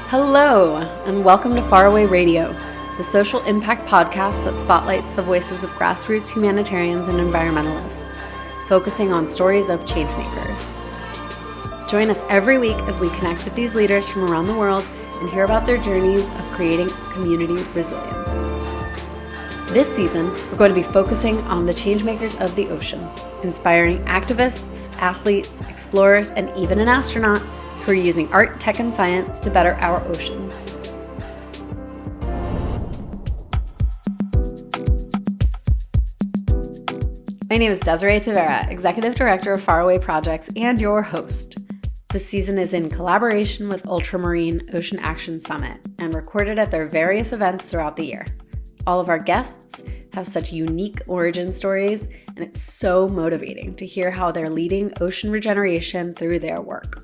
Hello, and welcome to Faraway Radio, the social impact podcast that spotlights the voices of grassroots humanitarians and environmentalists, focusing on stories of changemakers. Join us every week as we connect with these leaders from around the world and hear about their journeys of creating community resilience. This season, we're going to be focusing on the changemakers of the ocean, inspiring activists, athletes, explorers, and even an astronaut who are using art, tech, and science to better our oceans. My name is Desiree Tavera, Executive Director of Faraway Projects and your host. This season is in collaboration with Ultramarine Ocean Action Summit and recorded at their various events throughout the year. All of our guests have such unique origin stories, and it's so motivating to hear how they're leading ocean regeneration through their work.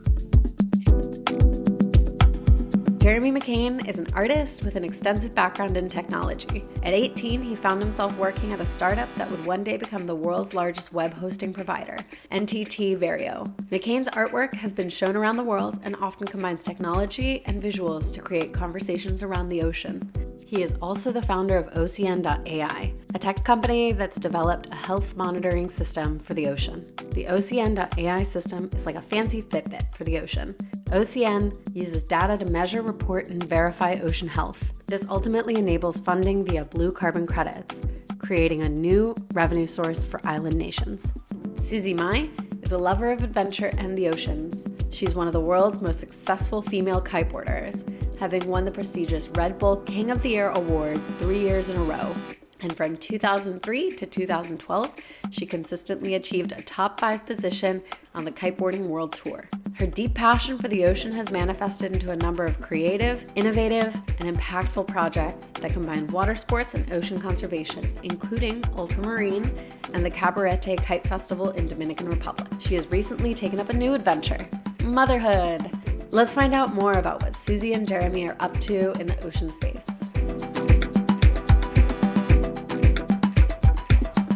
Jeremy McCain is an artist with an extensive background in technology. At 18, he found himself working at a startup that would one day become the world's largest web hosting provider, NTT Vario. McCain's artwork has been shown around the world and often combines technology and visuals to create conversations around the ocean. He is also the founder of OCN.ai, a tech company that's developed a health monitoring system for the ocean. The OCN.ai system is like a fancy Fitbit for the ocean. OCN uses data to measure, report, and verify ocean health. This ultimately enables funding via blue carbon credits, creating a new revenue source for island nations. Susie Mai is a lover of adventure and the oceans. She's one of the world's most successful female kiteboarders, having won the prestigious Red Bull King of the Year award 3 years in a row. And from 2003 to 2012, she consistently achieved a top 5 position on the Kiteboarding World Tour. Her deep passion for the ocean has manifested into a number of creative, innovative, and impactful projects that combine water sports and ocean conservation, including Ultramarine and the Cabarete Kite Festival in Dominican Republic. She has recently taken up a new adventure, motherhood. Let's find out more about what Susie and Jeremy are up to in the ocean space.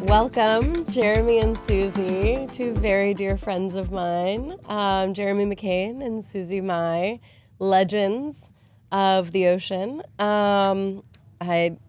Welcome, Jeremy and Susie, two very dear friends of mine. Jeremy McCain and Susie Mai, legends of the ocean.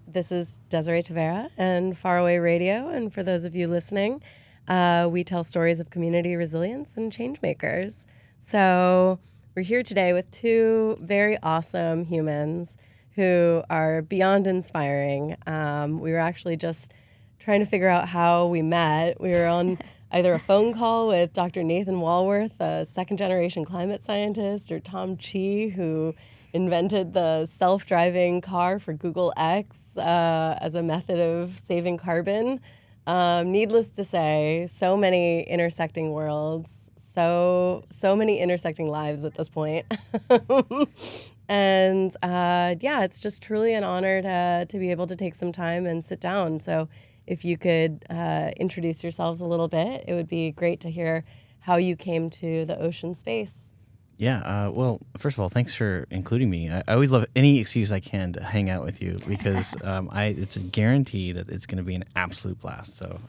This is Desiree Tavera and Faraway Radio, and for those of you listening, we tell stories of community resilience and changemakers. So we're here today with two very awesome humans who are beyond inspiring. We were actually just trying to figure out how we met. We were on either a phone call with Dr. Nathan Walworth, a second-generation climate scientist, or Tom Chi, who invented the self-driving car for Google X as a method of saving carbon. Needless to say, so many intersecting worlds, so many intersecting lives at this point. And it's just truly an honor to be able to take some time and sit down. So if you could introduce yourselves a little bit, it would be great to hear how you came to the ocean space. Yeah, well, first of all, thanks for including me. I always love any excuse I can to hang out with you because it's a guarantee that it's going to be an absolute blast. So,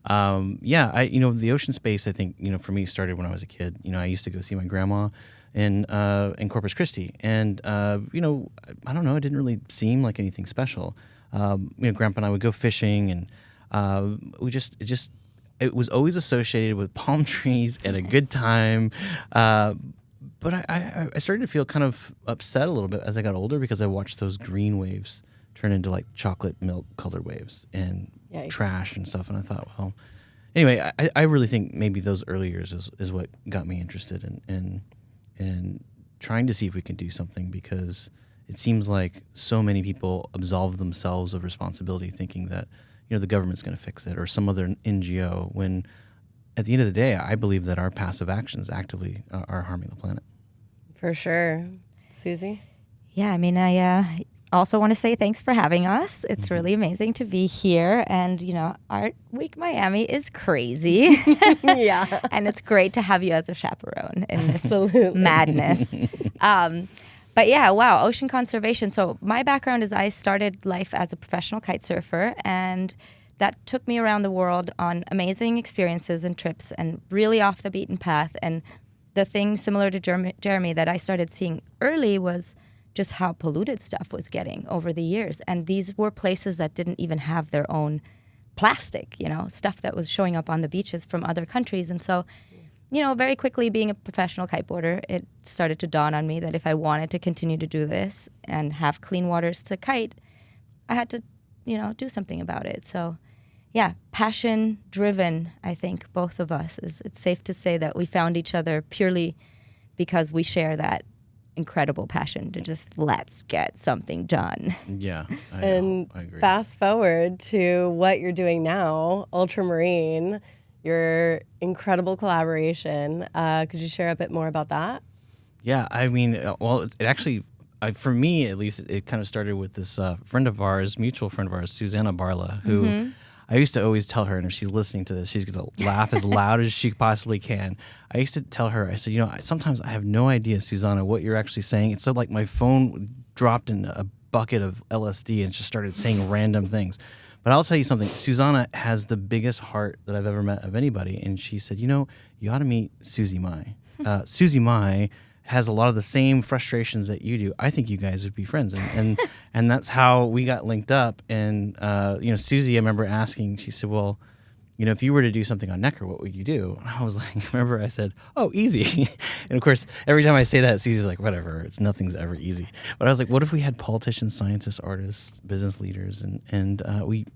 the ocean space, I think, for me started when I was a kid. I used to go see my grandma in Corpus Christi, and I don't know, it didn't really seem like anything special. Grandpa and I would go fishing, and it was always associated with palm trees and a good time. But I started to feel kind of upset a little bit as I got older because I watched those green waves turn into like chocolate milk colored waves and trash and stuff. And I thought, well, anyway, I really think maybe those early years is what got me interested in trying to see if we can do something, because it seems like so many people absolve themselves of responsibility thinking that, the government's going to fix it or some other NGO, when at the end of the day, I believe that our passive actions actively are harming the planet. For sure. Susie? Yeah, I also want to say thanks for having us. It's really amazing to be here. And, Art Week Miami is crazy. Yeah. And it's great to have you as a chaperone in this madness. But yeah, wow, ocean conservation. So my background is I started life as a professional kite surfer, and that took me around the world on amazing experiences and trips and really off the beaten path. And the thing similar to Jeremy that I started seeing early was just how polluted stuff was getting over the years. And these were places that didn't even have their own plastic, stuff that was showing up on the beaches from other countries. And so, very quickly being a professional kiteboarder, it started to dawn on me that if I wanted to continue to do this and have clean waters to kite, I had to, do something about it. So yeah, passion driven, I think, both of us. It's safe to say that we found each other purely because we share that incredible passion to just let's get something done. Yeah, I agree. Fast forward to what you're doing now, Ultramarine, your incredible collaboration. Could you share a bit more about that? Yeah, I mean, well, it actually, for me at least, it kind of started with this friend of ours, mutual friend of ours, Susanna Barla, who I used to always tell her, and if she's listening to this, she's going to laugh as loud as she possibly can. I used to tell her, I said, sometimes I have no idea, Susanna, what you're actually saying. It's so like my phone dropped in a bucket of LSD and just started saying random things. But I'll tell you something. Susanna has the biggest heart that I've ever met of anybody. And she said, you ought to meet Susie Mai. Susie Mai has a lot of the same frustrations that you do. I think you guys would be friends. And that's how we got linked up. And, Susie, I remember asking, she said, well, if you were to do something on Necker, what would you do? And I was like, remember I said, oh, easy. And of course, every time I say that, Susie's like, whatever, nothing's ever easy. But I was like, what if we had politicians, scientists, artists, business leaders, and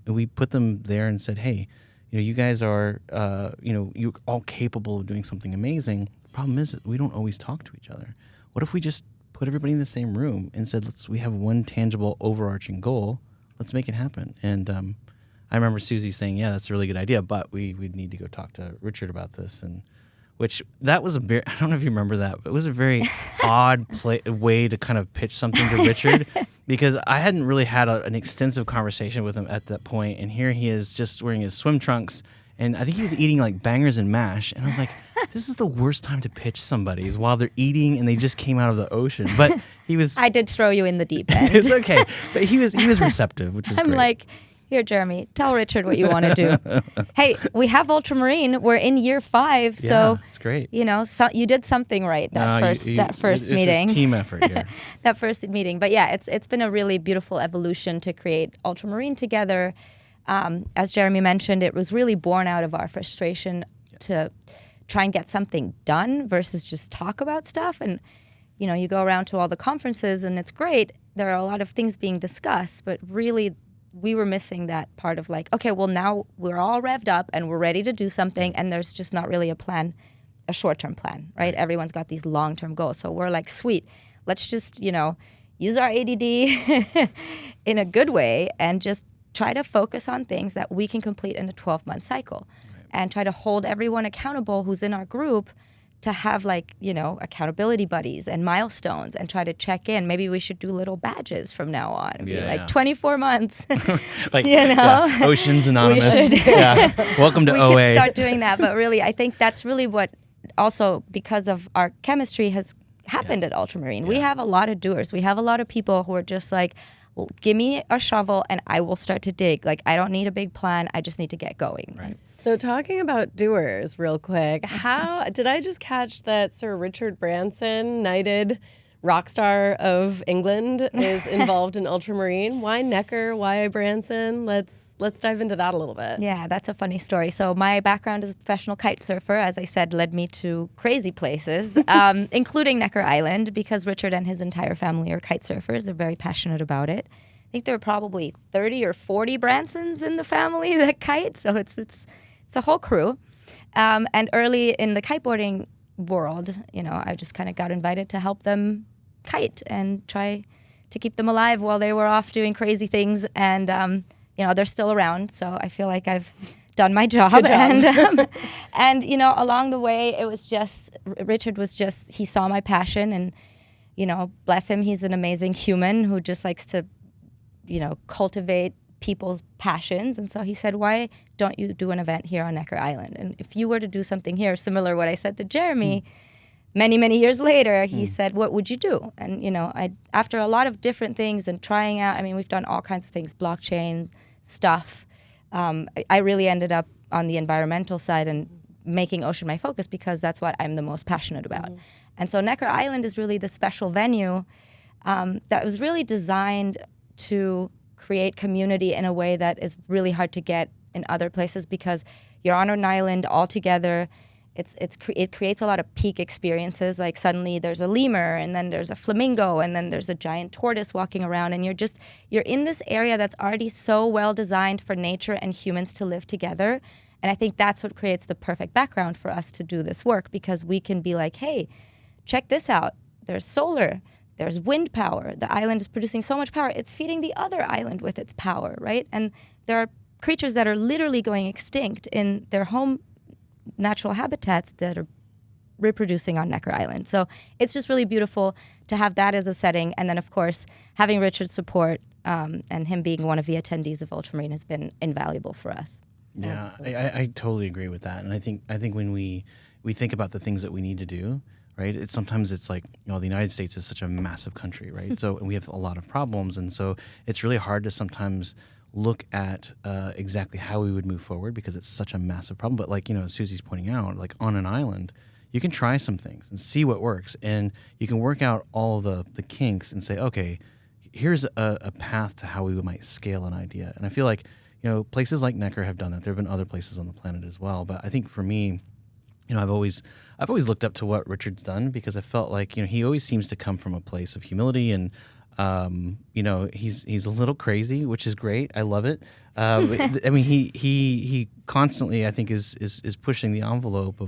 we put them there and said, hey, you guys are, you're all capable of doing something amazing. The problem is that we don't always talk to each other. What if we just put everybody in the same room and said, we have one tangible overarching goal. Let's make it happen. And I remember Susie saying, yeah, that's a really good idea, but we'd need to go talk to Richard about this. And that was I don't know if you remember that, but it was a very odd way to kind of pitch something to Richard because I hadn't really had an extensive conversation with him at that point. And here he is just wearing his swim trunks. And I think he was eating like bangers and mash. And I was like, this is the worst time to pitch somebody is while they're eating and they just came out of the ocean. But he was... I did throw you in the deep end. It's okay. But he was receptive, which is great. I'm like, here, Jeremy, tell Richard what you want to do. Hey, we have Ultramarine. We're in year 5. So it's great. You did something right that first meeting. It's team effort here. That first meeting. But yeah, it's been a really beautiful evolution to create Ultramarine together. As Jeremy mentioned, it was really born out of our frustration to try and get something done versus just talk about stuff. And, you go around to all the conferences and it's great. There are a lot of things being discussed, but really we were missing that part of like, okay, well now we're all revved up and we're ready to do something and there's just not really a short-term plan, right? Everyone's got these long-term goals. So we're like, sweet, let's just, use our ADD in a good way and just try to focus on things that we can complete in a 12-month cycle and try to hold everyone accountable who's in our group to have accountability buddies and milestones and try to check in. Maybe we should do little badges from now on and be 24 months. Oceans Anonymous. Welcome to OA. We could start doing that. But really, I think that's really what also because of our chemistry has happened at Ultramarine. We have a lot of doers. We have a lot of people who are just like, give me a shovel and I will start to dig. Like, I don't need a big plan. I just need to get going. Right. So talking about doers real quick, how did I just catch that Sir Richard Branson, knighted rock star of England, is involved in Ultramarine? Why Necker? Why Branson? Let's dive into that a little bit. Yeah, that's a funny story. So my background as a professional kite surfer, as I said, led me to crazy places, including Necker Island, because Richard and his entire family are kite surfers. They're very passionate about it. I think there are probably 30 or 40 Bransons in the family that kite, so it's a whole crew. And early in the kiteboarding world, I just kind of got invited to help them kite and try to keep them alive while they were off doing crazy things. And they're still around, so I feel like I've done my job. And along the way, it was just Richard he saw my passion, and bless him, he's an amazing human who just likes to cultivate people's passions. And so he said, why don't you do an event here on Necker Island? And if you were to do something here, similar to what I said to Jeremy, many, many years later, he said, what would you do? And, after a lot of different things and trying out, we've done all kinds of things, blockchain stuff. I really ended up on the environmental side and making ocean my focus because that's what I'm the most passionate about. And so Necker Island is really the special venue that was really designed to create community in a way that is really hard to get in other places because you're on an island all together. It creates a lot of peak experiences. Like suddenly there's a lemur, and then there's a flamingo, and then there's a giant tortoise walking around, and you're in this area that's already so well designed for nature and humans to live together. And I think that's what creates the perfect background for us to do this work, because we can be like, hey, check this out. There's solar. There's wind power. The island is producing so much power. It's feeding the other island with its power, right? And there are creatures that are literally going extinct in their home natural habitats that are reproducing on Necker Island. So it's just really beautiful to have that as a setting. And then, of course, having Richard's support and him being one of the attendees of Ultramarine has been invaluable for us. Yeah, I totally agree with that. And I think when we think about the things that we need to do, right, sometimes it's like, the United States is such a massive country, right? So we have a lot of problems. And so it's really hard to sometimes look at exactly how we would move forward because it's such a massive problem. But like, as Susie's pointing out, like on an island, you can try some things and see what works. And you can work out all the kinks and say, okay, here's a path to how we might scale an idea. And I feel like, places like Necker have done that. There have been other places on the planet as well. But I think for me, I've always looked up to what Richard's done because I felt like, he always seems to come from a place of humility and he's a little crazy, which is great. I love it. I mean, he constantly, I think, is pushing the envelope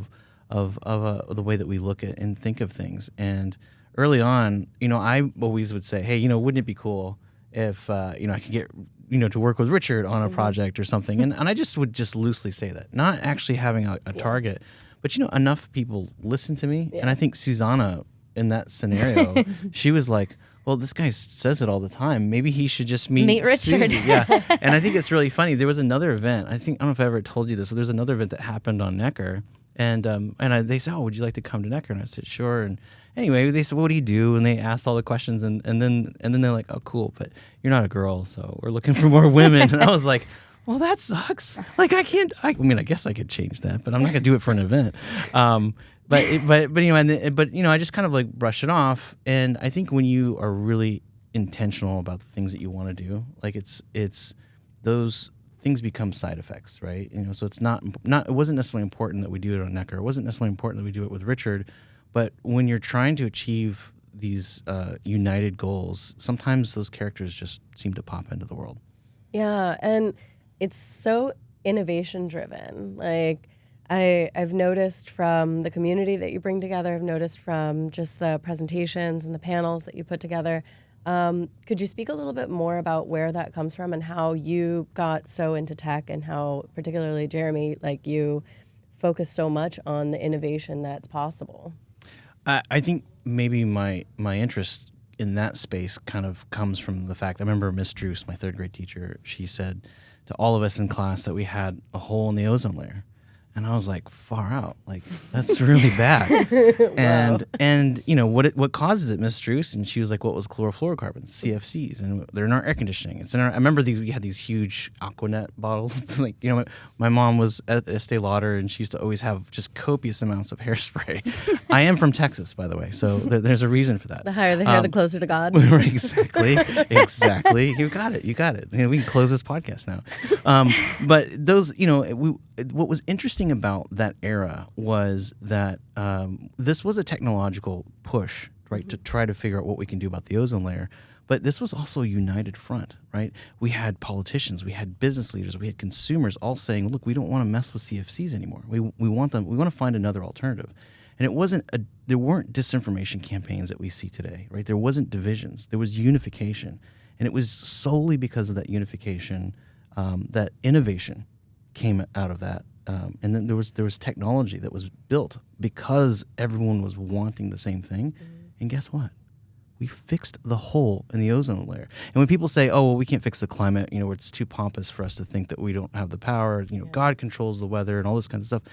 of the way that we look at and think of things. And early on, I always would say, hey, wouldn't it be cool if I could get to work with Richard on a project or something? And I would loosely say that, not actually having a target, but enough people listen to me. Yeah. And I think Susanna in that scenario, she was like, well, this guy says it all the time. Maybe he should just meet Richard. Susie. Yeah. And I think it's really funny. There was another event. I don't know if I ever told you this, but there's another event that happened on Necker. And they said, oh, would you like to come to Necker? And I said, sure. And anyway, they said, well, what do you do? And they asked all the questions. And then they're like, oh, cool, but you're not a girl, so we're looking for more women. And I was like, well, that sucks. Like, I guess I could change that, but I'm not going to do it for an event. But I just kind of like brush it off. And I think when you are really intentional about the things that you want to do, like it's those things become side effects, right? So it's not it wasn't necessarily important that we do it on Necker. It wasn't necessarily important that we do it with Richard. But when you're trying to achieve these united goals, sometimes those characters just seem to pop into the world. Yeah, and it's so innovation driven. Like, I've noticed from the community that you bring together, I've noticed from just the presentations and the panels that you put together. Could you speak a little bit more about where that comes from and how you got so into tech and how, particularly Jeremy, like you focus so much on the innovation that's possible? I think maybe my interest in that space kind of comes from the fact, I remember Miss Druce, my third grade teacher, she said to all of us in class that we had a hole in the ozone layer. And I was like, far out. Like, that's really bad. Wow. And what causes it, Miss Druce? And she was like, what was chlorofluorocarbons, CFCs, and they're in our air conditioning. It's in our. I remember we had these huge Aquanet bottles. Like, my mom was at Estee Lauder, and she used to always have just copious amounts of hairspray. I am from Texas, by the way, so there's a reason for that. The higher the hair, the closer to God. Exactly. You got it. We can close this podcast now. But those, what was interesting about that era was that this was a technological push, right, to try to figure out what we can do about the ozone layer. But this was also a united front, right? We had politicians, we had business leaders, we had consumers all saying, look, we don't want to mess with CFCs anymore. We want them. We want to find another alternative. And there weren't disinformation campaigns that we see today, right? There wasn't divisions. There was unification. And it was solely because of that unification, that innovation came out of that. And then there was technology that was built because everyone was wanting the same thing. Mm-hmm. And guess what? We fixed the hole in the ozone layer. And when people say, oh, well, we can't fix the climate, it's too pompous for us to think that we don't have the power, God controls the weather and all this kind of stuff.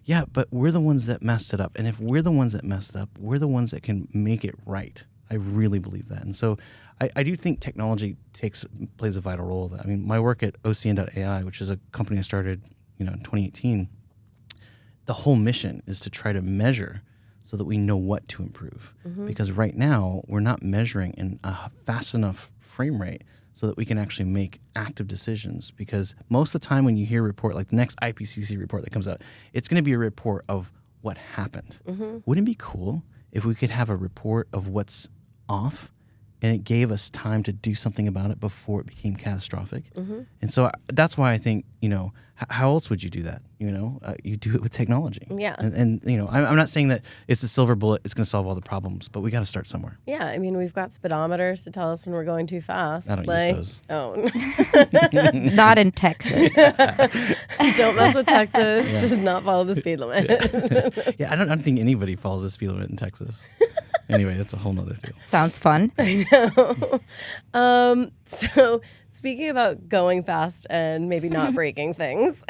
Yeah, but we're the ones that messed it up. And if we're the ones that messed it up, we're the ones that can make it right. I really believe that. And so I do think technology plays a vital role in that. I mean, my work at OCN.ai, which is a company I started in 2018, the whole mission is to try to measure so that we know what to improve. Because right now, we're not measuring in a fast enough frame rate so that we can actually make active decisions. Because most of the time when you hear a report, like the next IPCC report that comes out, it's going to be a report of what happened. Wouldn't it be cool if we could have a report of what's off and it gave us time to do something about it before it became catastrophic? And so that's why I think, how else would you do that? You do it with technology. Yeah. And I'm not saying that it's a silver bullet, it's going to solve all the problems, but we got to start somewhere. Yeah, I mean, we've got speedometers to tell us when we're going too fast. I don't use those. Oh. Not in Texas. Don't mess with Texas. Just not follow the speed limit. Yeah, I don't think anybody follows the speed limit in Texas. Anyway, that's a whole nother deal. Sounds fun. I know. So speaking about going fast and maybe not breaking things,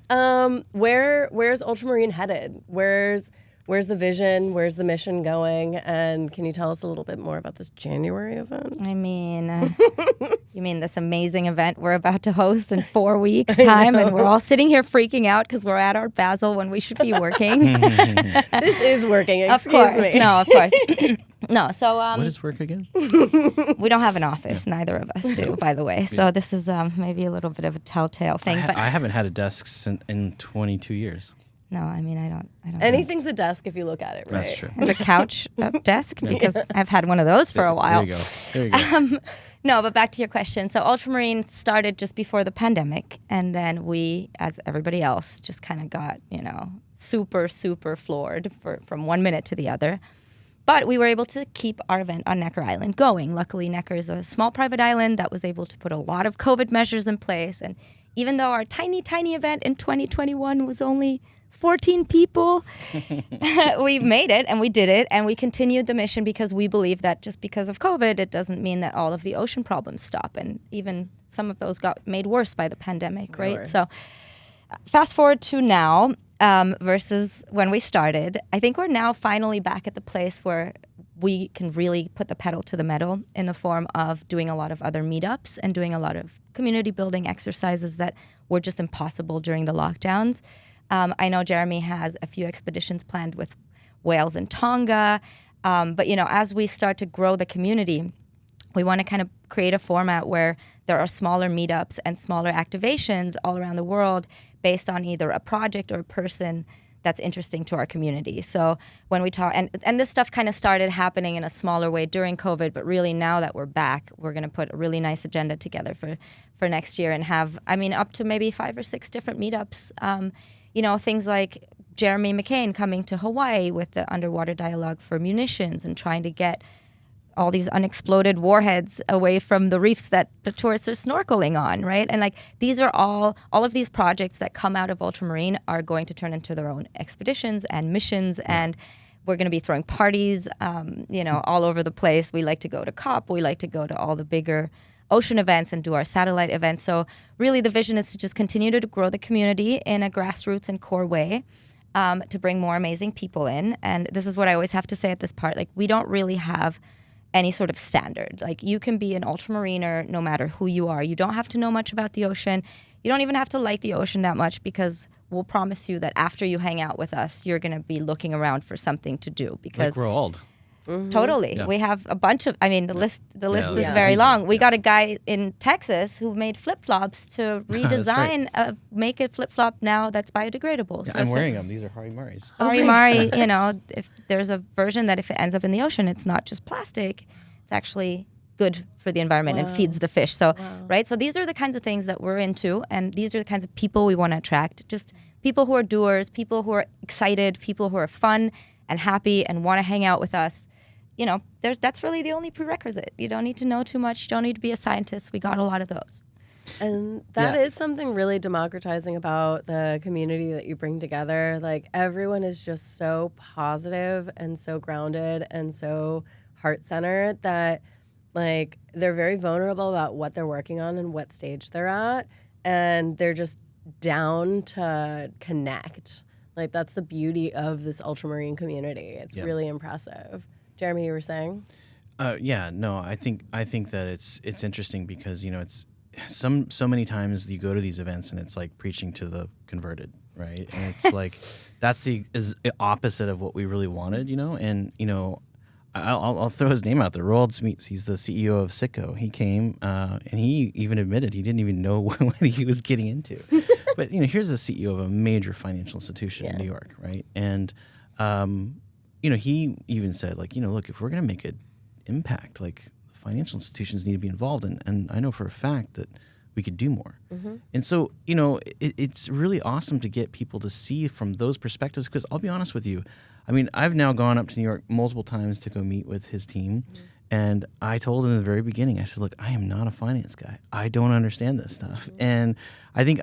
where's Ultramarine headed? Where's the vision? Where's the mission going? And can you tell us a little bit more about this January event? I mean, you mean this amazing event we're about to host in 4 weeks' time, and we're all sitting here freaking out because we're at Art Basel when we should be working. This is working. Excuse me. No, of course. No, so What is work again? we don't have an office. Neither of us do, by the way. So this is maybe a little bit of a telltale thing. But I haven't had a desk in 22 years. no, I mean, I don't. Anything's a desk if you look at it, right? That's true. Is a couch a desk? Because I've had one of those for a while. There you go. No, but back to your question. So Ultramarine started just before the pandemic, and then we, as everybody else, just kind of got, super, super floored from 1 minute to the other. But we were able to keep our event on Necker Island going. Luckily, Necker is a small private island that was able to put a lot of COVID measures in place. And even though our tiny, tiny event in 2021 was only 14 people, we made it and we did it and we continued the mission because we believe that just because of COVID, it doesn't mean that all of the ocean problems stop. And even some of those got made worse by the pandemic, right? So fast forward to now versus when we started, I think we're now finally back at the place where we can really put the pedal to the metal in the form of doing a lot of other meetups and doing a lot of community building exercises that were just impossible during the lockdowns. I know Jeremy has a few expeditions planned with whales in Tonga. But, as we start to grow the community, we want to kind of create a format where there are smaller meetups and smaller activations all around the world based on either a project or a person that's interesting to our community. So when we talk, and this stuff kind of started happening in a smaller way during COVID, but really now that we're back, we're going to put a really nice agenda together for next year and have, up to maybe 5 or 6 different meetups. Things like Jeremy McCain coming to Hawaii with the underwater dialogue for munitions and trying to get all these unexploded warheads away from the reefs that the tourists are snorkeling on, right? And these are all of these projects that come out of Ultramarine are going to turn into their own expeditions and missions, and we're going to be throwing parties, all over the place. We like to go to COP. We like to go to all the bigger ocean events and do our satellite events. So really the vision is to just continue to grow the community in a grassroots and core way, to bring more amazing people in. And this is what I always have to say at this part. We don't really have any sort of standard. You can be an ultramariner no matter who you are. You don't have to know much about the ocean. You don't even have to like the ocean that much, because we'll promise you that after you hang out with us, you're going to be looking around for something to do. Because we're old. Mm-hmm. Totally. Yeah. We have a bunch of, the list is yeah. very long. We got a guy in Texas who made flip-flops to redesign, make a flip-flop now that's biodegradable. Yeah, so I'm wearing them. These are Harimari. Harimari, if there's a version that if it ends up in the ocean, it's not just plastic, it's actually good for the environment and feeds the fish. So, right? So these are the kinds of things that we're into, and these are the kinds of people we want to attract. Just people who are doers, people who are excited, people who are fun and happy and want to hang out with us. That's really the only prerequisite. You don't need to know too much. You don't need to be a scientist. We got a lot of those. And that is something really democratizing about the community that you bring together. Everyone is just so positive and so grounded and so heart-centered that, they're very vulnerable about what they're working on and what stage they're at. And they're just down to connect. That's the beauty of this ultramarine community. It's really impressive. Jeremy, you were saying? I think that it's interesting because so many times you go to these events and it's like preaching to the converted, right? And it's like that's the opposite of what we really wanted, And I'll throw his name out there. Roald Smeets, he's the CEO of Sitco. He came and he even admitted he didn't even know what he was getting into. But here's the CEO of a major financial institution in New York, right? And he even said, like, look, if we're going to make an impact, like, financial institutions need to be involved, and I know for a fact that we could do more. And so, it's really awesome to get people to see from those perspectives, because I'll be honest with you, I mean, I've now gone up to New York multiple times to go meet with his team, and I told him in the very beginning, I said, look, I am not a finance guy. I don't understand this stuff. And I think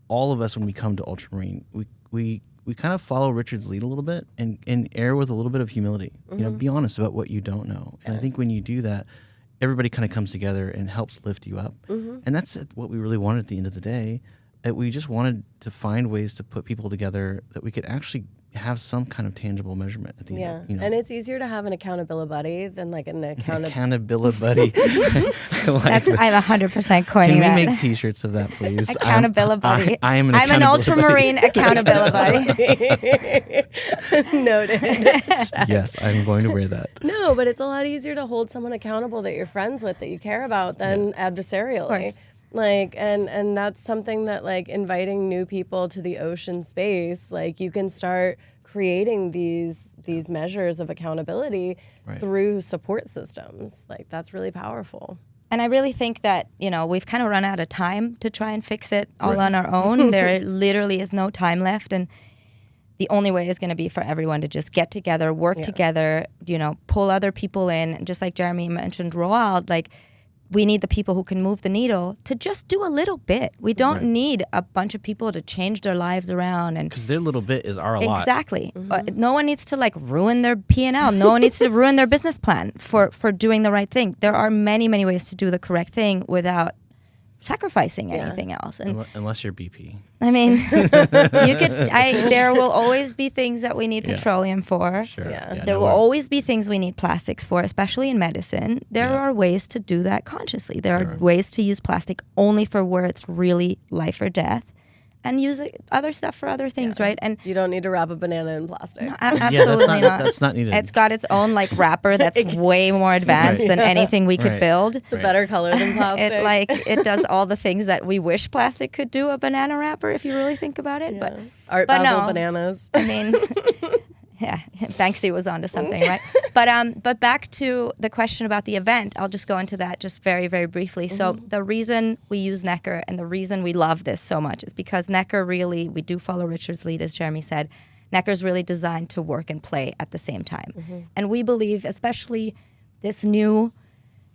all of us, when we come to Ultramarine, we kind of follow Richard's lead a little bit and err with a little bit of humility. Be honest about what you don't know. And I think when you do that, everybody kind of comes together and helps lift you up. And that's what we really wanted at the end of the day. We just wanted to find ways to put people together that we could actually have some kind of tangible measurement at the end. And it's easier to have an accountability buddy than like an accountability buddy. I'm 100% coining that. Can we make T-shirts of that, please? Accountability buddy. I'm an ultramarine accountability buddy. Noted. Yes, I'm going to wear that. No, but it's a lot easier to hold someone accountable that you're friends with, that you care about, than adversarially. Of course. Like, and that's something that, like, inviting new people to the ocean space, like, you can start creating these measures of accountability through support systems. Like, that's really powerful. And I really think that, we've kind of run out of time to try and fix it all on our own. There literally is no time left. And the only way is going to be for everyone to just get together, work together, pull other people in. Just like Jeremy mentioned, Roald, like, we need the people who can move the needle to just do a little bit. We don't need a bunch of people to change their lives around. Because their little bit is our lot. Exactly. No one needs to, like, ruin their P&L. No one needs to ruin their business plan for doing the right thing. There are many, many ways to do the correct thing without sacrificing anything else. And unless you're BP. I mean, there will always be things that we need petroleum for. Sure. There will always be things we need plastics for, especially in medicine. There are ways to do that consciously. There are ways to use plastic only for where it's really life or death, and use other stuff for other things, right? And you don't need to wrap a banana in plastic. No, absolutely not. That's not needed. It's got its own, like, wrapper that's way more advanced than anything we could build. It's a better color than plastic. It does all the things that we wish plastic could do. A banana wrapper, if you really think about it. Yeah. Art Basel bananas. I mean, yeah, Banksy was onto something, right? But back to the question about the event, I'll just go into that just very, very briefly. So the reason we use Necker and the reason we love this so much is because Necker really, we do follow Richard's lead, as Jeremy said. Necker's really designed to work and play at the same time. And we believe, especially this new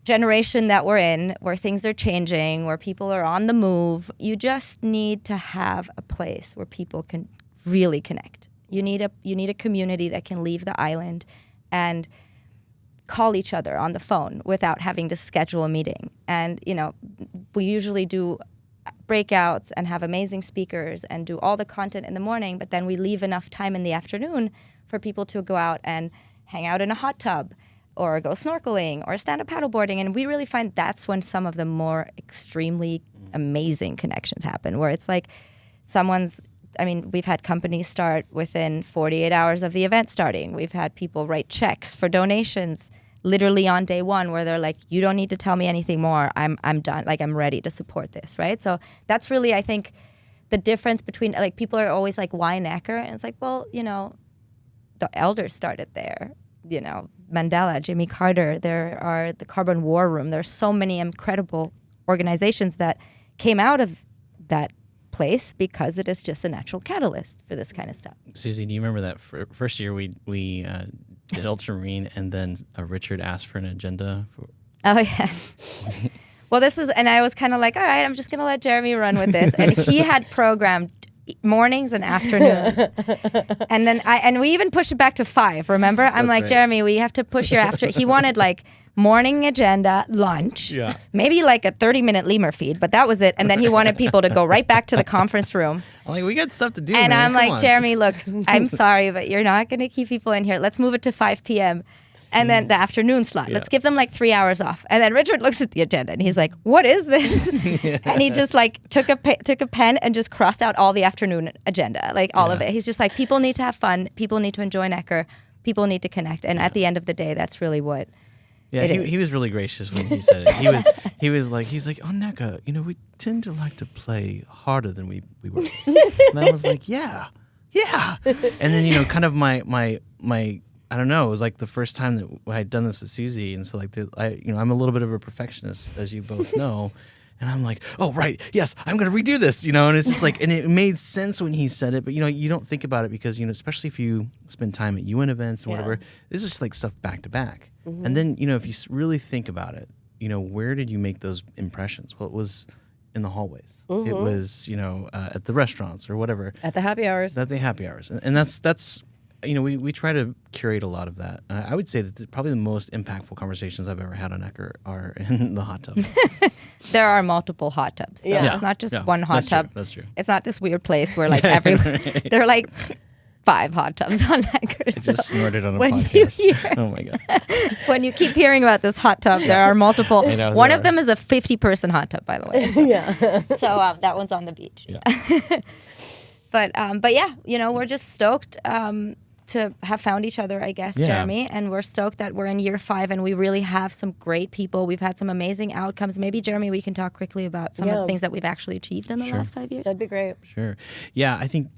generation that we're in, where things are changing, where people are on the move, you just need to have a place where people can really connect. You need a community that can leave the island and call each other on the phone without having to schedule a meeting. And, we usually do breakouts and have amazing speakers and do all the content in the morning, but then we leave enough time in the afternoon for people to go out and hang out in a hot tub or go snorkeling or stand up paddleboarding. And we really find that's when some of the more extremely amazing connections happen, where it's like we've had companies start within 48 hours of the event starting. We've had people write checks for donations literally on day one, where they're like, you don't need to tell me anything more. I'm done. Like, I'm ready to support this, right? So that's really, I think, the difference between, like, people are always like, why Necker? And it's like, well, the elders started there. Mandela, Jimmy Carter, there are the Carbon War Room. There's so many incredible organizations that came out of that place because it is just a natural catalyst for this kind of stuff. Susie, do you remember that first year we did Ultramarine and then Richard asked for an agenda? Oh, yeah. Well, and I was kind of like, all right, I'm just going to let Jeremy run with this. And he had programmed mornings and afternoons. And we even pushed it back to 5, remember? I'm like, Jeremy, we have to push your after. He wanted, like, morning agenda, lunch, maybe like a 30-minute lemur feed, but that was it. And then he wanted people to go right back to the conference room. I'm like, we got stuff to do, and man. I'm like, Jeremy, look, I'm sorry, but you're not going to keep people in here. Let's move it to 5 p.m. And then the afternoon slot. Let's give them like 3 hours off. And then Richard looks at the agenda and he's like, what is this? And he just like took a pen and just crossed out all the afternoon agenda, like all of it. He's just like, people need to have fun. People need to enjoy Necker. People need to connect. And at the end of the day, that's really what. Yeah, he was really gracious when he said it. He's like, oh, Necker, we tend to like to play harder than we were. And I was like, yeah. And then, kind of my I don't know, it was like the first time that I had done this with Susie. And so like, I'm a little bit of a perfectionist, as you both know. And I'm like, oh, right, yes, I'm going to redo this, and it's just like, and it made sense when he said it, but, you don't think about it because, especially if you spend time at UN events and whatever, it's just like stuff back to back. Mm-hmm. And then, if you really think about it, where did you make those impressions? Well, it was in the hallways. Mm-hmm. It was, at the restaurants or whatever. At the happy hours. And that's we try to curate a lot of that. I would say that probably the most impactful conversations I've ever had on Necker are in the hot tub. There are multiple hot tubs. So it's not just one hot tub. That's true. It's not this weird place where like there are like 5 hot tubs on Necker. I just snorted on a podcast. Oh my God. When you keep hearing about this hot tub, there are multiple. One of them is a 50-person hot tub, by the way. So, so that one's on the beach. Yeah. But yeah, we're just stoked to have found each other, I guess, Jeremy. And we're stoked that we're in year 5 and we really have some great people. We've had some amazing outcomes. Maybe, Jeremy, we can talk quickly about some of the things that we've actually achieved in the last 5 years. That'd be great. Sure. Yeah, I think,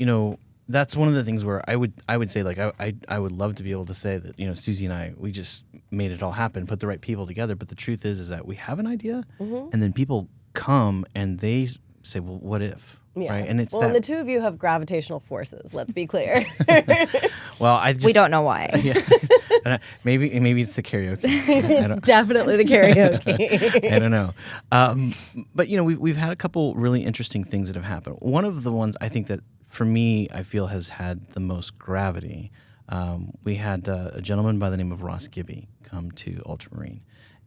that's one of the things where I would say, like, I would love to be able to say that, Susie and I, we just made it all happen, put the right people together. But the truth is that we have an idea and then people come and they say, well, what if? Yeah. Right? And it's and the two of you have gravitational forces, let's be clear. Well, we don't know why. Yeah. Maybe it's the karaoke. It's definitely the karaoke. I don't know. But, we've had a couple really interesting things that have happened. One of the ones I think that, for me, I feel has had the most gravity. We had a gentleman by the name of Ross Gibby come to Ultramarine.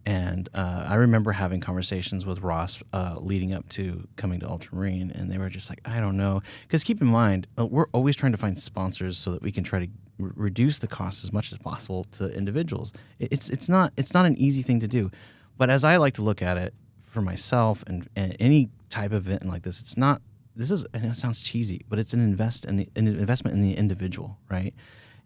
And I remember having conversations with Ross leading up to coming to Ultramarine, and they were just like, I don't know. Because keep in mind, we're always trying to find sponsors so that we can try to reduce the cost as much as possible to individuals. It's not an easy thing to do. But as I like to look at it for myself and any type of event like this, and it sounds cheesy, but it's an investment in the individual, right?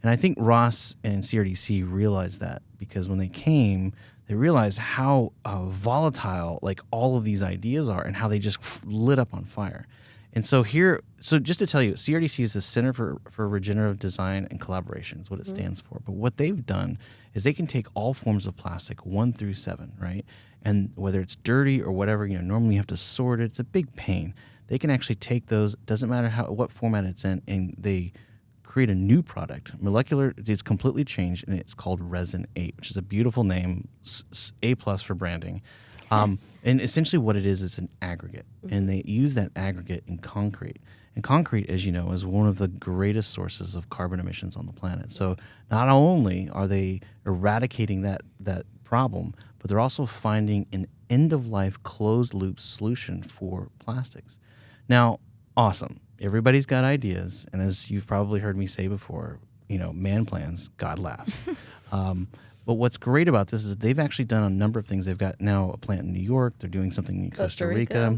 And I think Ross and CRDC realized that because when they came, they realized how volatile like all of these ideas are and how they just lit up on fire. And so just to tell you, CRDC is the Center for Regenerative Design and Collaboration is what it stands for. But what they've done is they can take all forms of plastic 1 through 7, right? And whether it's dirty or whatever, normally you have to sort it. It's a big pain. They can actually take those, doesn't matter what format it's in, and they create a new product. Molecular, it's completely changed, and it's called Resin 8, which is a beautiful name, A+ for branding. And essentially what it is, it's an aggregate, and they use that aggregate in concrete. And concrete, as you know, is one of the greatest sources of carbon emissions on the planet. So not only are they eradicating that problem, but they're also finding an end-of-life closed-loop solution for plastics. Now, awesome. Everybody's got ideas, and as you've probably heard me say before, man plans, God laughs. But what's great about this is that they've actually done a number of things. They've got now a plant in New York. They're doing something in Costa Rica.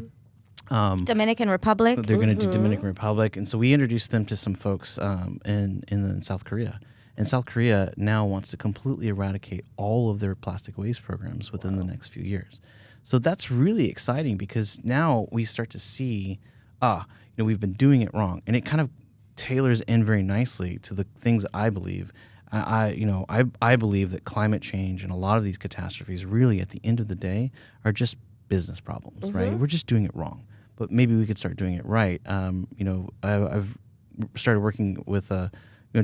Dominican Republic. They're going to do Dominican Republic. And so we introduced them to some folks in South Korea. And South Korea now wants to completely eradicate all of their plastic waste programs within the next few years. So that's really exciting because now we start to see, we've been doing it wrong. And it kind of tailors in very nicely to the things that I believe. I believe that climate change and a lot of these catastrophes really at the end of the day are just business problems, right? We're just doing it wrong. But maybe we could start doing it right. I've started working with,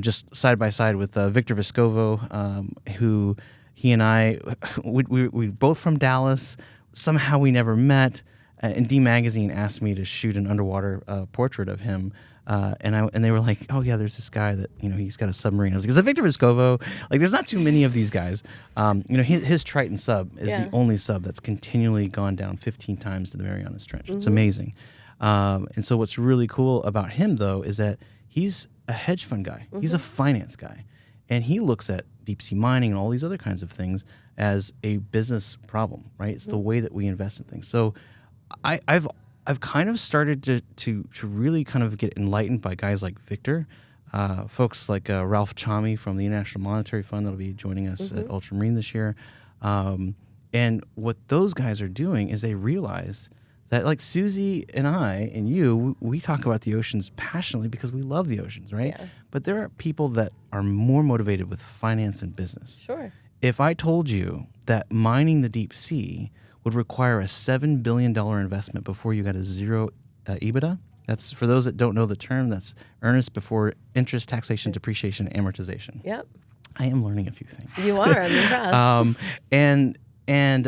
just side by side with Victor Vescovo, who he and I, we both from Dallas. Somehow we never met. And D Magazine asked me to shoot an underwater portrait of him. And they were like, oh yeah, there's this guy that, he's got a submarine. I was like, is that Victor Vescovo? Like, there's not too many of these guys. His Triton sub is the only sub that's continually gone down 15 times to the Marianas Trench. It's amazing. And so what's really cool about him though, is that he's a hedge fund guy. He's a finance guy. And he looks at deep sea mining and all these other kinds of things as a business problem, right? It's the way that we invest in things. So I've kind of started to really kind of get enlightened by guys like Victor, folks like Ralph Chami from the International Monetary Fund that'll be joining us at Ultramarine this year. And what those guys are doing is they realize that, like Susie and I and you, we talk about the oceans passionately because we love the oceans, right? Yeah. But there are people that are more motivated with finance and business. Sure. If I told you that mining the deep sea would require a $7 billion investment before you got a zero EBITDA, that's, for those that don't know the term, that's earnest before interest, taxation, depreciation, amortization. Yep. I am learning a few things. You are. I'm impressed. And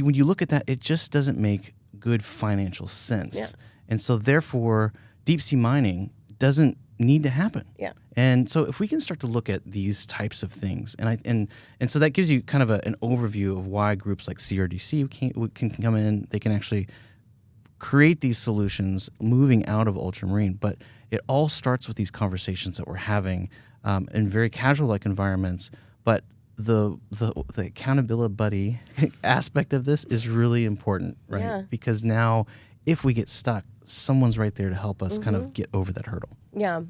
when you look at that, it just doesn't make good financial sense. Yeah. And so therefore, deep sea mining doesn't need to happen. Yeah. And so if we can start to look at these types of things, and so that gives you kind of an overview of why groups like CRDC can come in, they can actually create these solutions moving out of ultramarine. But it all starts with these conversations that we're having in very casual-like environments. But the accountability buddy aspect of this is really important, right? Yeah. Because now if we get stuck, someone's right there to help us kind of get over that hurdle. Yeah,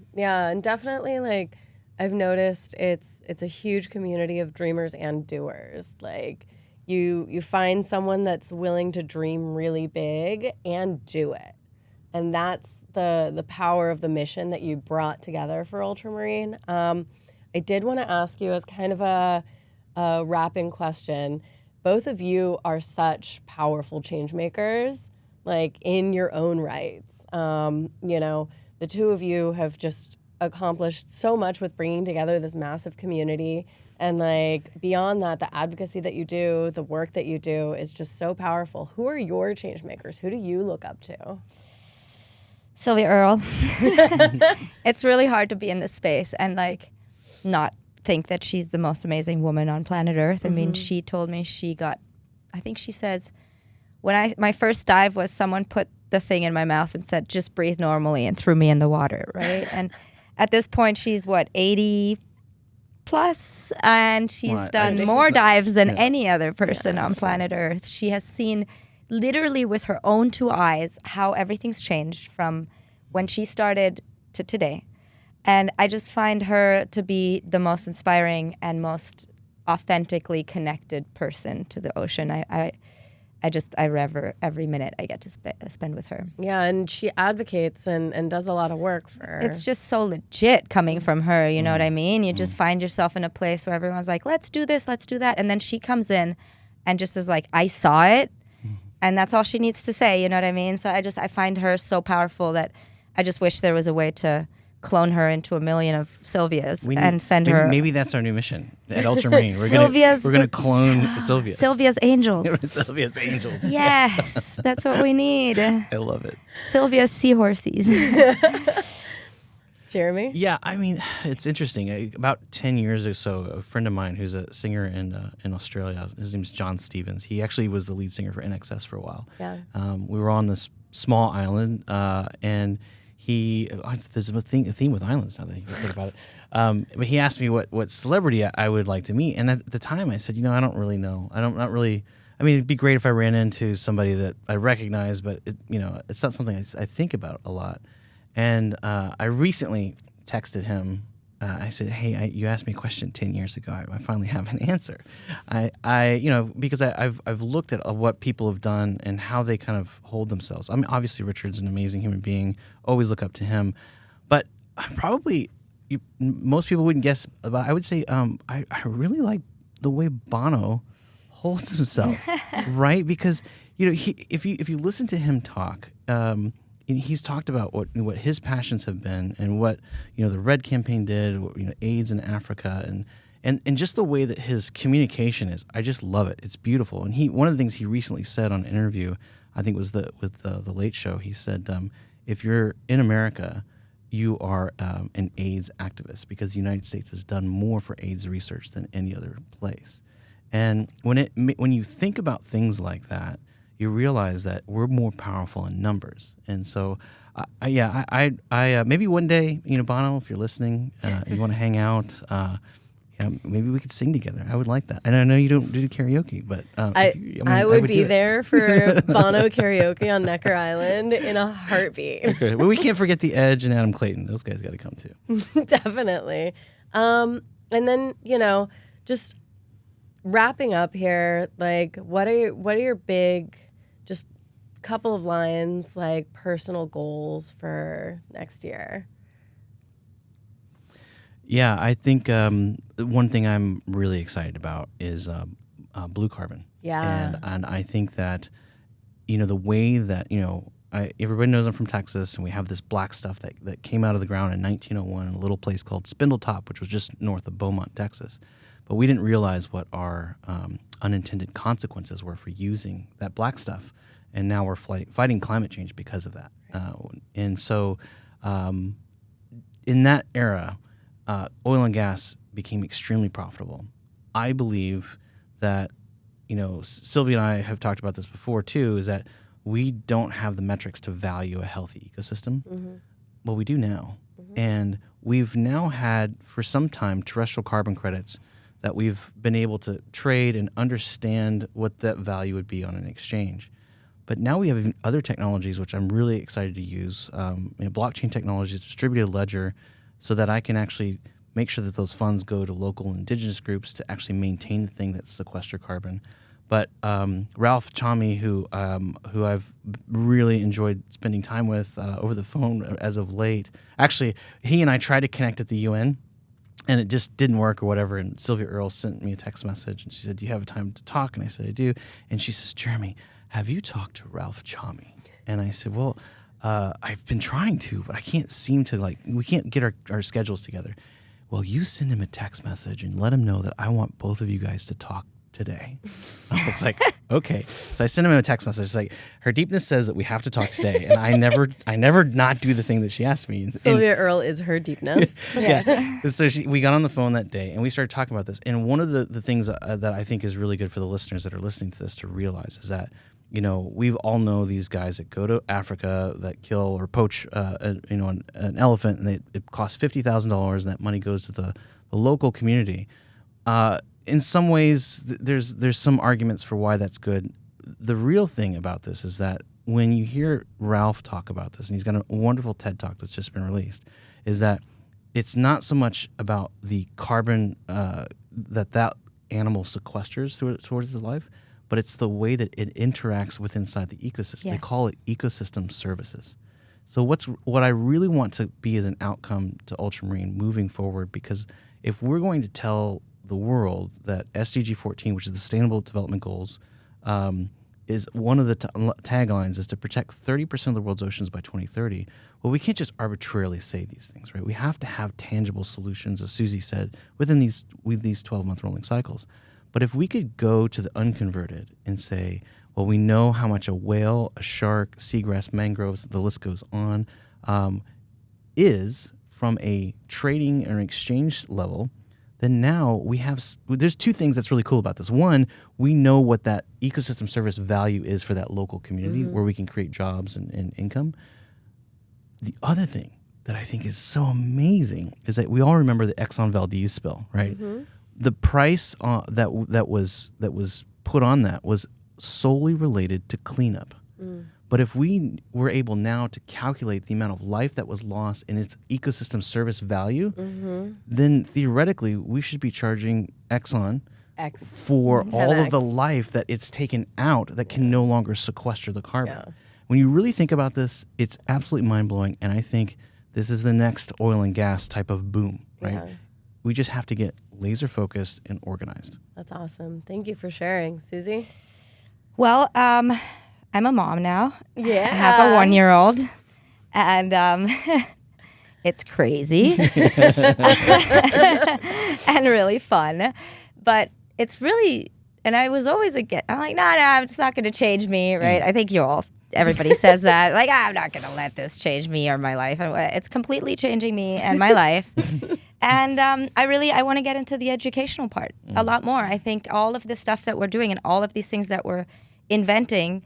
and definitely, like, I've noticed it's a huge community of dreamers and doers. Like, you find someone that's willing to dream really big and do it. And that's the power of the mission that you brought together for Ultramarine. I did want to ask you as kind of a wrapping question. Both of you are such powerful change makers, like, in your own rights. The two of you have just accomplished so much with bringing together this massive community. And, like, beyond that, the advocacy that you do, the work that you do is just so powerful. Who are your change makers? Who do you look up to? Sylvia Earle. It's really hard to be in this space and, like, not think that she's the most amazing woman on planet Earth. I mean, she told me I think she says, my first dive was someone put the thing in my mouth and said, just breathe normally, and threw me in the water, right? And at this point, she's 80 plus, and she's done more dives than any other person on planet Earth. She has seen literally with her own two eyes how everything's changed from when she started to today. And I just find her to be the most inspiring and most authentically connected person to the ocean. I rever every minute I get to spend with her. Yeah, and she advocates and does a lot of work for her. It's just so legit coming from her, you know what I mean? You just find yourself in a place where everyone's like, let's do this, let's do that. And then she comes in and just is like, I saw it, and that's all she needs to say, you know what I mean? So I find her so powerful that I just wish there was a way to clone her into a million of Sylvias and send her. Maybe that's our new mission at Ultramarine. We're gonna clone Sylvia. Sylvia's angels. Sylvia's angels. Yes, that's what we need. I love it. Sylvia's seahorses. Jeremy? Yeah, I mean, it's interesting. About 10 years or so, a friend of mine who's a singer in Australia, his name's John Stevens. He actually was the lead singer for NXS for a while. Yeah. We were on this small island, and there's a theme with islands now that you think about it. But he asked me what celebrity I would like to meet, and at the time I said, I don't really know. Not really. I mean, it'd be great if I ran into somebody that I recognize, but it's not something I think about a lot. And I recently texted him. I said, "Hey, you asked me a question 10 years ago. I finally have an answer." Because I've looked at what people have done and how they kind of hold themselves. I mean, obviously Richard's an amazing human being. Always look up to him, but probably most people wouldn't guess. But I would say I really like the way Bono holds himself, right? Because if you listen to him talk. He's talked about what his passions have been and what the Red Campaign did, AIDS in Africa, and just the way that his communication is. I just love it. It's beautiful. And one of the things he recently said on an interview, I think was with the Late Show. He said, if you're in America, you are an AIDS activist because the United States has done more for AIDS research than any other place. And when you think about things like that, you realize that we're more powerful in numbers. And so, I maybe one day, Bono, if you're listening, you want to hang out, maybe we could sing together. I would like that. And I know you don't do karaoke, but I would be there for Bono karaoke on Necker Island in a heartbeat. Okay. Well, we can't forget the Edge and Adam Clayton. Those guys got to come too. Definitely. And then, just wrapping up here, like what are your big, just couple of lines, like personal goals for next year? Yeah, I think one thing I'm really excited about is blue carbon. Yeah. And I think that, the way that, everybody knows I'm from Texas, and we have this black stuff that came out of the ground in 1901 in a little place called Spindletop, which was just north of Beaumont, Texas. But we didn't realize what our unintended consequences were for using that black stuff. And now we're fighting climate change because of that. And so in that era, oil and gas became extremely profitable. I believe that, Sylvia and I have talked about this before too, is that we don't have the metrics to value a healthy ecosystem. Mm-hmm. Well, we do now. Mm-hmm. And we've now had, for some time, terrestrial carbon credits that we've been able to trade and understand what that value would be on an exchange. But now we have even other technologies, which I'm really excited to use, blockchain technologies, distributed ledger, so that I can actually make sure that those funds go to local indigenous groups to actually maintain the thing that sequester carbon. But Ralph Chami, who I've really enjoyed spending time with over the phone as of late, actually, he and I tried to connect at the UN, and it just didn't work or whatever. And Sylvia Earle sent me a text message, and she said, "Do you have time to talk?" And I said, "I do." And she says, "Jeremy, have you talked to Ralph Chami?" And I said, "Well, I've been trying to, but I can't seem to, we can't get our schedules together." "Well, you send him a text message and let him know that I want both of you guys to talk today." I was like, okay. So I sent him a text message. It's like, her deepness says that we have to talk today. And I never not do the thing that she asked me. Sylvia Earle is her deepness. Yes. Yeah. So we got on the phone that day and we started talking about this. And one of the things that I think is really good for the listeners that are listening to this to realize is that, we all know these guys that go to Africa that kill or poach, an elephant, and it costs $50,000, and that money goes to the local community. In some ways, there's some arguments for why that's good. The real thing about this is that when you hear Ralph talk about this, and he's got a wonderful TED Talk that's just been released, is that it's not so much about the carbon that animal sequesters towards his life, but it's the way that it interacts with inside the ecosystem. Yes. They call it ecosystem services. So what I really want to be as an outcome to Ultramarine moving forward, because if we're going to tell the world that SDG 14, which is the Sustainable Development Goals, is one of the taglines is to protect 30% of the world's oceans by 2030. Well, we can't just arbitrarily say these things, right? We have to have tangible solutions, as Susie said, with these 12-month rolling cycles. But if we could go to the unconverted and say, well, we know how much a whale, a shark, seagrass, mangroves, the list goes on, is from a trading or exchange level, then now there's two things that's really cool about this. One, we know what that ecosystem service value is for that local community where we can create jobs and income. The other thing that I think is so amazing is that we all remember the Exxon Valdez spill, right? Mm-hmm. The price that was put on that was solely related to cleanup. Mm. But if we were able now to calculate the amount of life that was lost in its ecosystem service value, then theoretically we should be charging Exxon for all of the life that it's taken out that can no longer sequester the carbon. Yeah. When you really think about this, it's absolutely mind-blowing, and I think this is the next oil and gas type of boom, right? Yeah. We just have to get laser-focused and organized. That's awesome. Thank you for sharing. Susie? Well, I'm a mom now. Yeah. I have a 1-year-old, and it's crazy and really fun. But it's really, and I was always I'm like, no, it's not going to change me, right? I think everybody says that. Like, I'm not going to let this change me or my life. It's completely changing me and my life. And I want to get into the educational part a lot more. I think all of the stuff that we're doing and all of these things that we're inventing,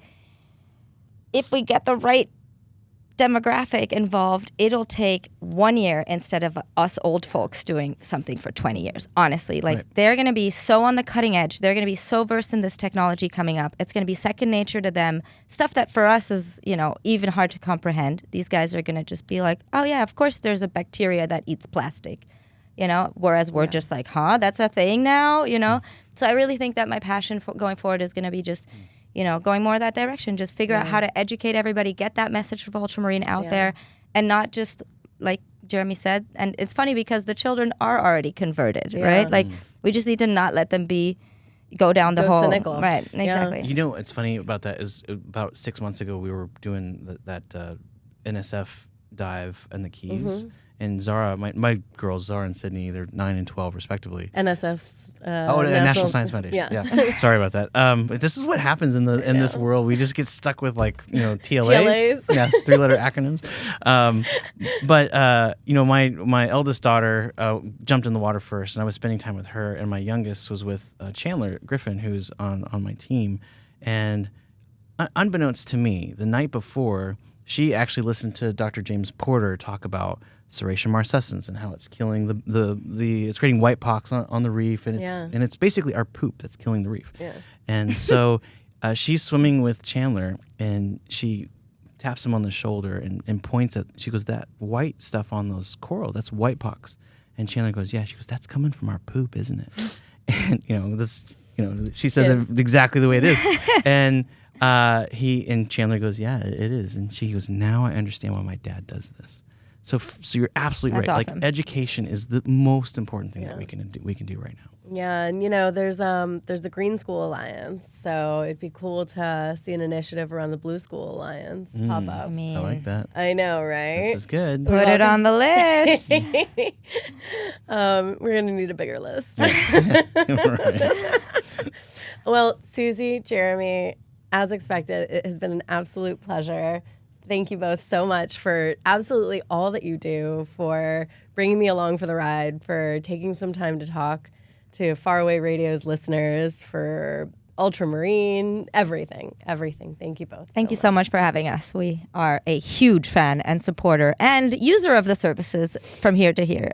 if we get the right demographic involved, it'll take 1 year instead of us old folks doing something for 20 years. Honestly, like they're going to be so on the cutting edge. They're going to be so versed in this technology coming up. It's going to be second nature to them. Stuff that for us is, even hard to comprehend. These guys are going to just be like, oh yeah, of course there's a bacteria that eats plastic, whereas we're just like, that's a thing now, So I really think that my passion for going forward is going to be just going more that direction. Just figure out how to educate everybody, get that message of ultramarine out there, and not just, like Jeremy said, and it's funny because the children are already converted, right? Like, we just need to not let them go down the whole... cynical. Right, exactly. What's funny about that is about 6 months ago, we were doing that NSF dive in the Keys. And Zara, my girls, Zara and Sydney, they're 9 and 12 respectively. NSF's National Science Foundation. Yeah. Sorry about that. But this is what happens in this world. We just get stuck with TLAs. Yeah, 3-letter acronyms. My eldest daughter jumped in the water first, and I was spending time with her, and my youngest was with Chandler Griffin, who's on my team. And unbeknownst to me, the night before, she actually listened to Dr. James Porter talk about Serratia marcescens and how it's killing it's creating white pox on the reef, and it's basically our poop that's killing the reef. Yeah. And so she's swimming with Chandler, and she taps him on the shoulder and points at, she goes, that white stuff on those coral, that's white pox. And Chandler goes, yeah. She goes, that's coming from our poop, isn't it? And she says it exactly the way it is. And Chandler goes, yeah, it is. And she goes, now I understand why my dad does this. So you're absolutely right. Awesome. Like, education is the most important thing that we can do right now. Yeah, and there's the Green School Alliance, so it'd be cool to see an initiative around the Blue School Alliance pop up. I like that. I know, right? This is good. Put it on the list. We're gonna need a bigger list. Right. Well, Susie, Jeremy, as expected, it has been an absolute pleasure. Thank you both so much for absolutely all that you do, for bringing me along for the ride, for taking some time to talk to Faraway Radio's listeners, for Ultramarine, everything. Thank you both. Thank you so much for having us. We are a huge fan and supporter and user of the services from here to here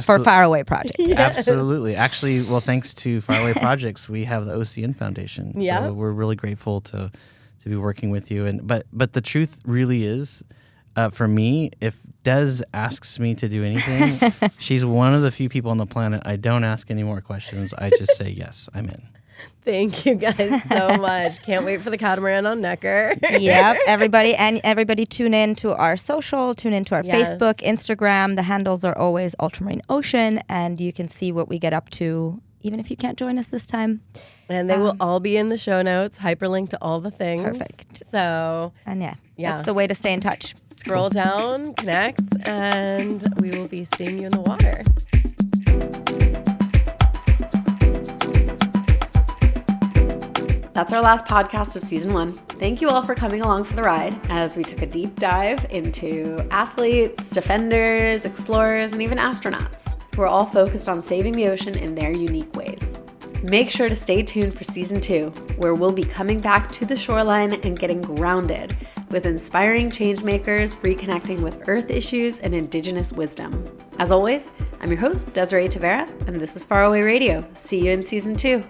for Faraway Projects. Yes. Absolutely. Actually, well, thanks to Faraway Projects, we have the OCN Foundation. Yeah. So we're really grateful to be working with you. But the truth really is, for me, if Des asks me to do anything, she's one of the few people on the planet I don't ask any more questions. I just say, yes, I'm in. Thank you guys so much. Can't wait for the catamaran on Necker. Yep. Everybody tune in to our social, tune into our Facebook, Instagram. The handles are always Ultramarine Ocean, and you can see what we get up to, even if you can't join us this time. And they will all be in the show notes, hyperlink to all the things. Perfect. So, and that's the way to stay in touch. Scroll down, connect, and we will be seeing you in the water. That's our last podcast of season 1. Thank you all for coming along for the ride as we took a deep dive into athletes, defenders, explorers, and even astronauts who are all focused on saving the ocean in their unique ways. Make sure to stay tuned for season 2, where we'll be coming back to the shoreline and getting grounded with inspiring changemakers reconnecting with Earth issues and Indigenous wisdom. As always, I'm your host, Desiree Tavera, and this is Faraway Radio. See you in season 2.